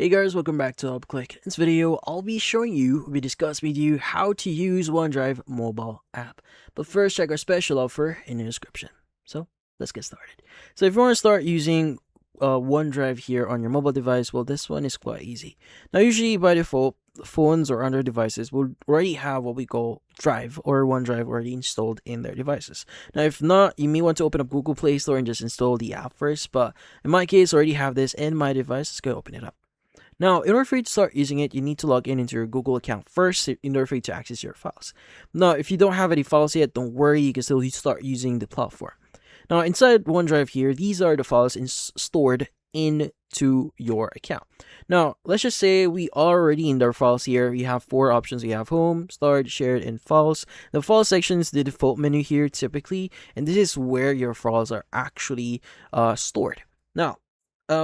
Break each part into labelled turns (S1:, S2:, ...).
S1: Hey guys, welcome back to UpClick. In this video, I'll be showing you, discussing with you how to use OneDrive mobile app. But first, check our special offer in the description. So, let's get started. So if you want to start using OneDrive here on your mobile device, well, this one is quite easy. Now, usually by default, phones or other devices will already have what we call Drive or OneDrive already installed in their devices. Now, if not, you may want to open up Google Play Store and just install the app first. But in my case, I already have this in my device. Let's go open it up. Now, in order for you to start using it, you need to log in into your Google account first in order for you to access your files. Now, if you don't have any files yet, don't worry, you can still start using the platform. Now, inside OneDrive here, these are the files stored into your account. Now, let's just say we are already in our files here. We have four options. We have home, start, shared, and files. The file section is the default menu here typically, and this is where your files are actually stored. Now,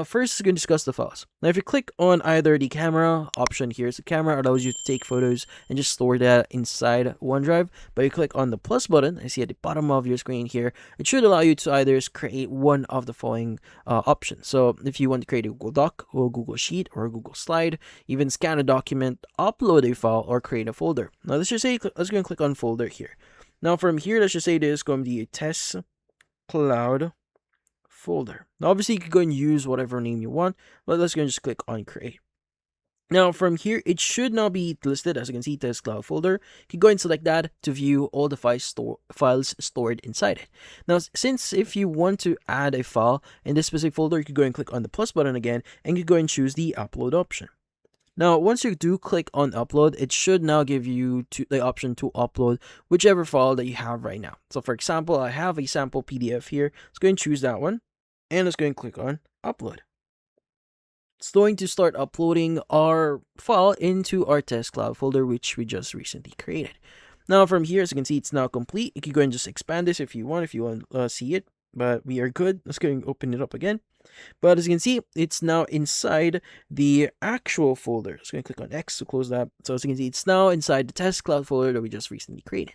S1: first, we're going to discuss the files. Now, if you click on either the camera option here, the camera allows you to take photos and just store that inside OneDrive. But you click on the plus button, I see at the bottom of your screen here, it should allow you to either create one of the following options. So, if you want to create a Google Doc, or a Google Sheet, or a Google Slide, even scan a document, upload a file, or create a folder. Now, let's just say, let's go and click on folder here. Now, from here, let's just say this is going to be a test cloud folder. Now, obviously, you can go and use whatever name you want, but let's go and just click on create. Now, from here, it should now be listed. As you can see, test cloud folder. You can go and select that to view all the files stored inside it. Now, since if you want to add a file in this specific folder, you can go and click on the plus button again, and you go and choose the upload option. Now, once you do click on upload, it should now give you the option to upload whichever file that you have right now. So, for example, I have a sample PDF here. Let's go and choose that one. And let's go and click on upload. It's going to start uploading our file into our test cloud folder, which we just recently created. Now, from here, as you can see, it's now complete. You can go and just expand this if you want to see it, but we are good. Let's go and open it up again. But as you can see, it's now inside the actual folder. So I'm going to click on X to close that. So as you can see, it's now inside the test cloud folder that we just recently created.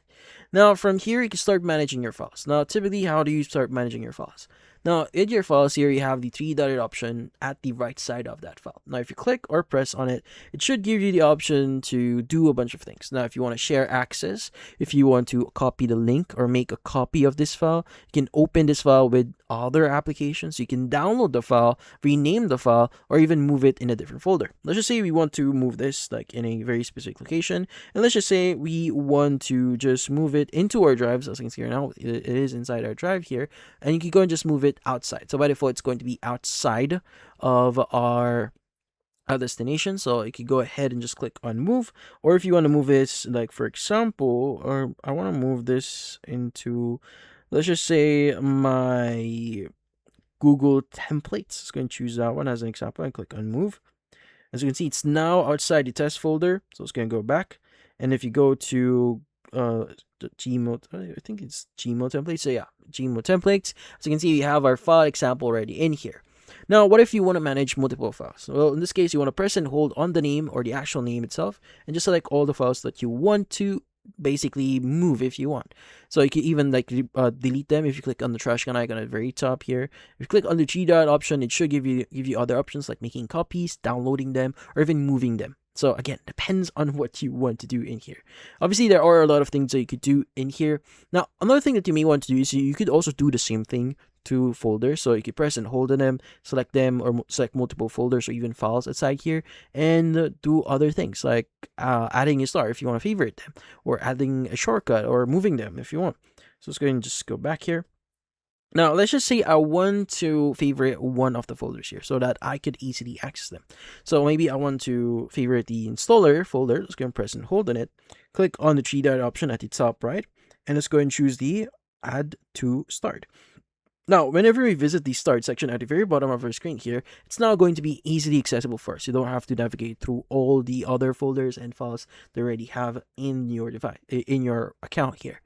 S1: Now, from here, you can start managing your files. Now, typically, how do you start managing your files? Now, in your files here, you have the three-dotted option at the right side of that file. Now, if you click or press on it, it should give you the option to do a bunch of things. Now, if you want to share access, if you want to copy the link or make a copy of this file, you can open this file with other applications. You can download the file, rename the file, or even move it in a different folder. Let's just say we want to move this like in a very specific location, and let's just say we want to just move it into our drives. As you can see here now, it is inside our drive here, and you can go and just move it outside. So by default, it's going to be outside of our destination. So you can go ahead and just click on move, or if you want to move this, like for example, or I want to move this into, let's just say, my Google templates. Let's go and choose that one as an example and click on move. As you can see, it's now outside the test folder. So it's going to go back. And if you go to the Gmail, I think it's Gmail templates. So yeah, Gmail templates. As you can see, we have our file example already in here. Now, what if you want to manage multiple files? Well, in this case, you want to press and hold on the name or the actual name itself and just select all the files that you want to basically move if you want. So you can even like delete them if you click on the trash can icon at the very top here. If you click on the G-dot option, it should give you other options like making copies, downloading them, or even moving them. So again, depends on what you want to do in here. Obviously, there are a lot of things that you could do in here. Now, another thing that you may want to do is you could also do the same thing to folders. So you could press and hold on them, or select multiple folders or even files outside here, and do other things like adding a star if you want to favorite them, or adding a shortcut, or moving them if you want. So let's go ahead and just go back here. Now, let's just say I want to favorite one of the folders here so that I could easily access them. So maybe I want to favorite the installer folder. Let's go and press and hold on it. Click on the three-dot option at the top right, and let's go and choose the add to start. Now, whenever we visit the start section at the very bottom of our screen here, it's now going to be easily accessible for us. You don't have to navigate through all the other folders and files that you already have in your device, in your account here.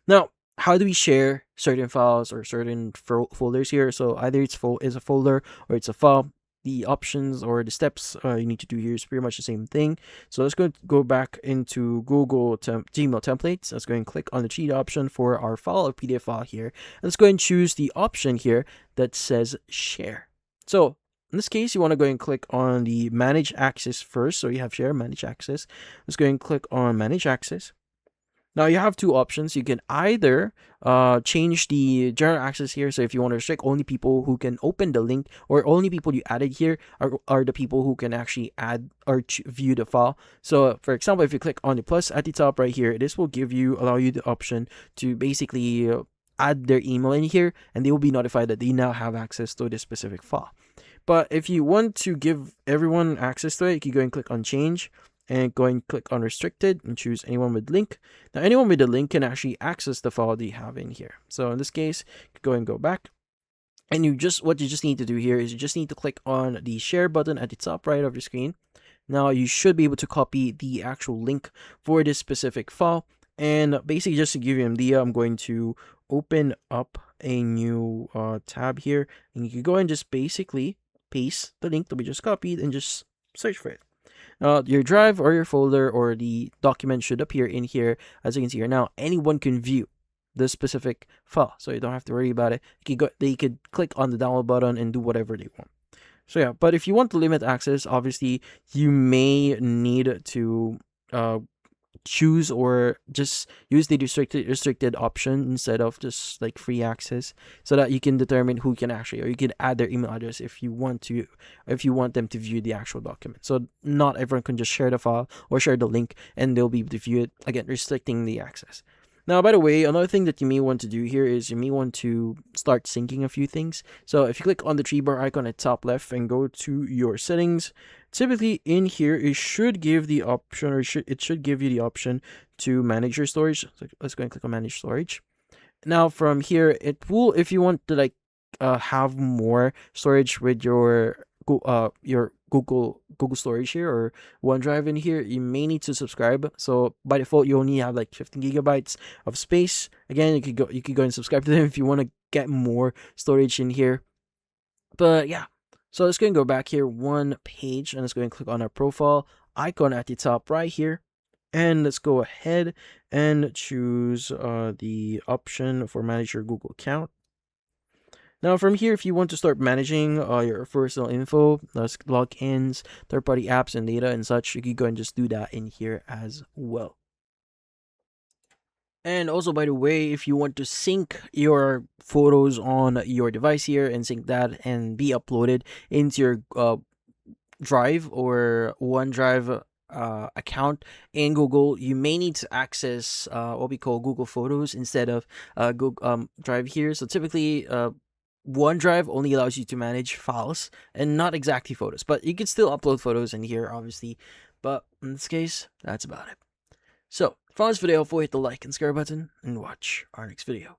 S1: Now, how do we share certain files or certain folders here? So either it's a folder or it's a file. The options or the steps you need to do here is pretty much the same thing. So let's go back into Google Gmail templates. Let's go and click on the cheat option for our file or PDF file here. Let's go and choose the option here that says share. So in this case, you want to go and click on the manage access first. So you have share, manage access. Let's go and click on manage access. Now you have two options. You can either change the general access here. So if you want to restrict only people who can open the link, or only people you added here are the people who can actually add or view the file. So for example, if you click on the plus at the top right here, this will allow you the option to basically add their email in here, and they will be notified that they now have access to this specific file. But if you want to give everyone access to it, you can go and click on change and go and click on restricted and choose anyone with link. Now anyone with a link can actually access the file that you have in here. So in this case, go and go back. And what you just need to do here is you just need to click on the share button at the top right of your screen. Now you should be able to copy the actual link for this specific file. And basically, just to give you an idea, I'm going to open up a new tab here, and you can go and just basically paste the link that we just copied and just search for it. Your drive or your folder or the document should appear in here. As you can see here now, anyone can view the specific file, so you don't have to worry about it. They could click on the download button and do whatever they want. So yeah, but if you want to limit access, obviously you may need to choose or just use the restricted option instead of just like free access, so that you can determine who can actually, or you can add their email address if you want them to view the actual document. So not everyone can just share the file or share the link and they'll be able to view it, again restricting the access. Now, by the way, another thing that you may want to do here is you may want to start syncing a few things. So if you click on the three bar icon at top left and go to your settings, typically in here it should give the option, or it should give you the option to manage your storage. So let's go and click on manage storage. Now from here, it will, if you want to like have more storage with your Google storage here or OneDrive in here, you may need to subscribe. So by default, you only have like 15 gigabytes of space. Again, you could go and subscribe to them if you want to get more storage in here. But yeah, so let's go and go back here one page, and let's go and click on our profile icon at the top right here. And let's go ahead and choose the option for manage your Google account. Now from here, if you want to start managing your personal info, logins, third-party apps and data and such, you can go and just do that in here as well. And also, by the way, if you want to sync your photos on your device here and sync that and be uploaded into your Drive or OneDrive account in Google, you may need to access what we call Google Photos instead of Google Drive here. So typically, OneDrive only allows you to manage files and not exactly photos, but you can still upload photos in here, obviously. But in this case, that's about it. So, if you found this video helpful, hit the like and subscribe button and watch our next video.